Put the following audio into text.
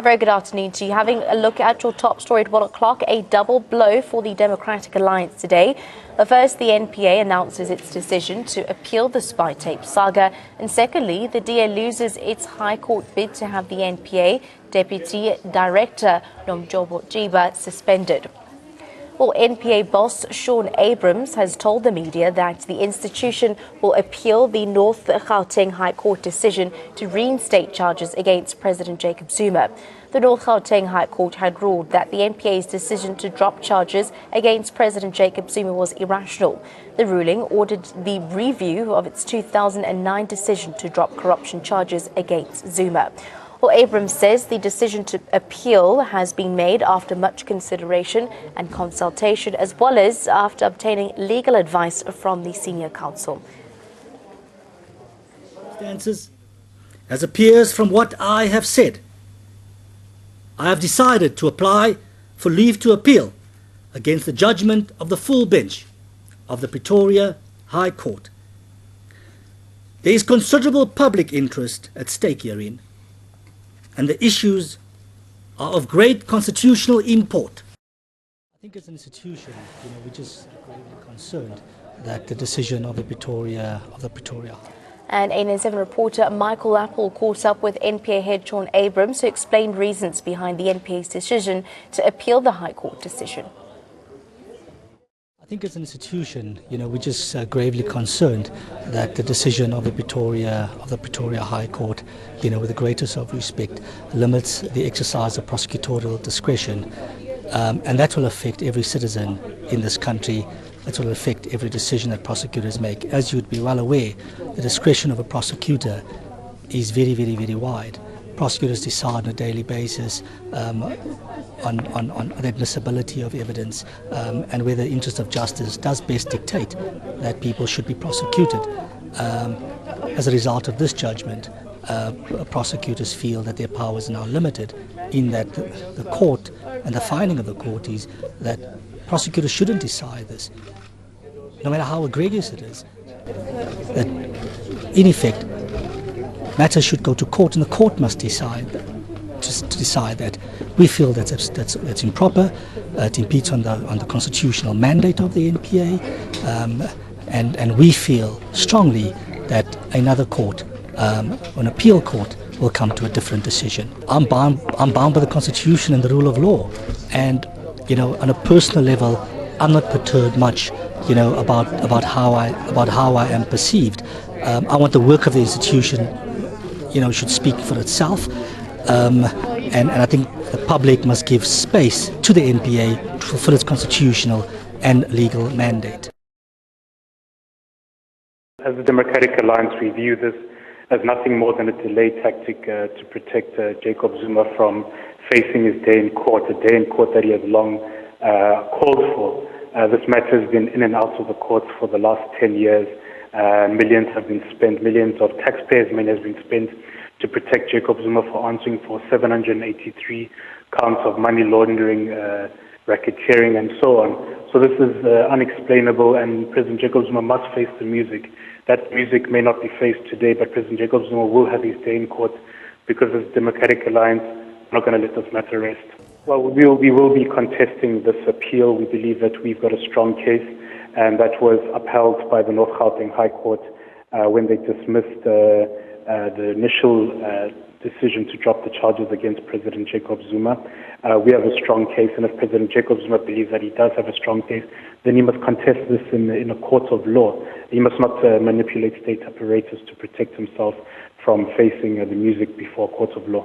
very good afternoon to you. Having a look at your top story at 1 o'clock, a double blow for the Democratic Alliance today. First, the NPA announces its decision to appeal the spy tape saga. And secondly, the DA loses its High Court bid to have the NPA Deputy Director Nomjobo Jiba suspended. Well, NPA boss Shaun Abrams has told the media that the institution will appeal the North Gauteng High Court decision to reinstate charges against President Jacob Zuma. The North Gauteng High Court had ruled that the NPA's decision to drop charges against President Jacob Zuma was irrational. The ruling ordered the review of its 2009 decision to drop corruption charges against Zuma. Well, Abrams says the decision to appeal has been made after much consideration and consultation, as well as after obtaining legal advice from the senior counsel. As appears from what I have said, I have decided to apply for leave to appeal against the judgment of the full bench of the Pretoria High Court. There is considerable public interest at stake herein, and the issues are of great constitutional import. I think as an institution, we're just gravely concerned that the decision of the Pretoria. And ANN7 reporter Michael Apple caught up with NPA head Shaun Abrams, who explained reasons behind the NPA's decision to appeal the High Court decision. I think as an institution, we're just gravely concerned that the decision of the Pretoria High Court, with the greatest of respect, limits the exercise of prosecutorial discretion, and that will affect every citizen in this country. That will affect every decision that prosecutors make. As you'd be well aware, the discretion of a prosecutor is very, very, very wide. Prosecutors decide on a daily basis on the admissibility of evidence and whether the interest of justice does best dictate that people should be prosecuted. As a result of this judgment, prosecutors feel that their powers are now limited, in that the court and the finding of the court is that prosecutors shouldn't decide this, no matter how egregious it is. That, in effect, matters should go to court, and the court must decide that. We feel that's improper. It impedes on the constitutional mandate of the NPA, and we feel strongly that another court, an appeal court, will come to a different decision. I'm bound by the Constitution and the rule of law, and on a personal level, I'm not perturbed much, about how I am perceived. I want the work of the institution, should speak for itself, and I think the public must give space to the NPA to fulfill its constitutional and legal mandate. As the Democratic Alliance, we view this as nothing more than a delay tactic to protect Jacob Zuma from facing his day in court, a day in court that he has long called for. This matter has been in and out of the courts for the last 10 years. Millions have been spent, millions of taxpayers' money has been spent to protect Jacob Zuma for answering for 783 counts of money laundering, racketeering, and so on. So this is unexplainable, and President Jacob Zuma must face the music. That music may not be faced today, but President Jacob Zuma will have his day in court, because as Democratic Alliance, we're not going to let this matter rest. Well, we will be contesting this appeal. We believe that we've got a strong case, and that was upheld by the North Gauteng High Court when they dismissed the initial decision to drop the charges against President Jacob Zuma. We have a strong case, and if President Jacob Zuma believes that he does have a strong case, then he must contest this in a court of law. He must not manipulate state apparatus to protect himself from facing the music before courts of law.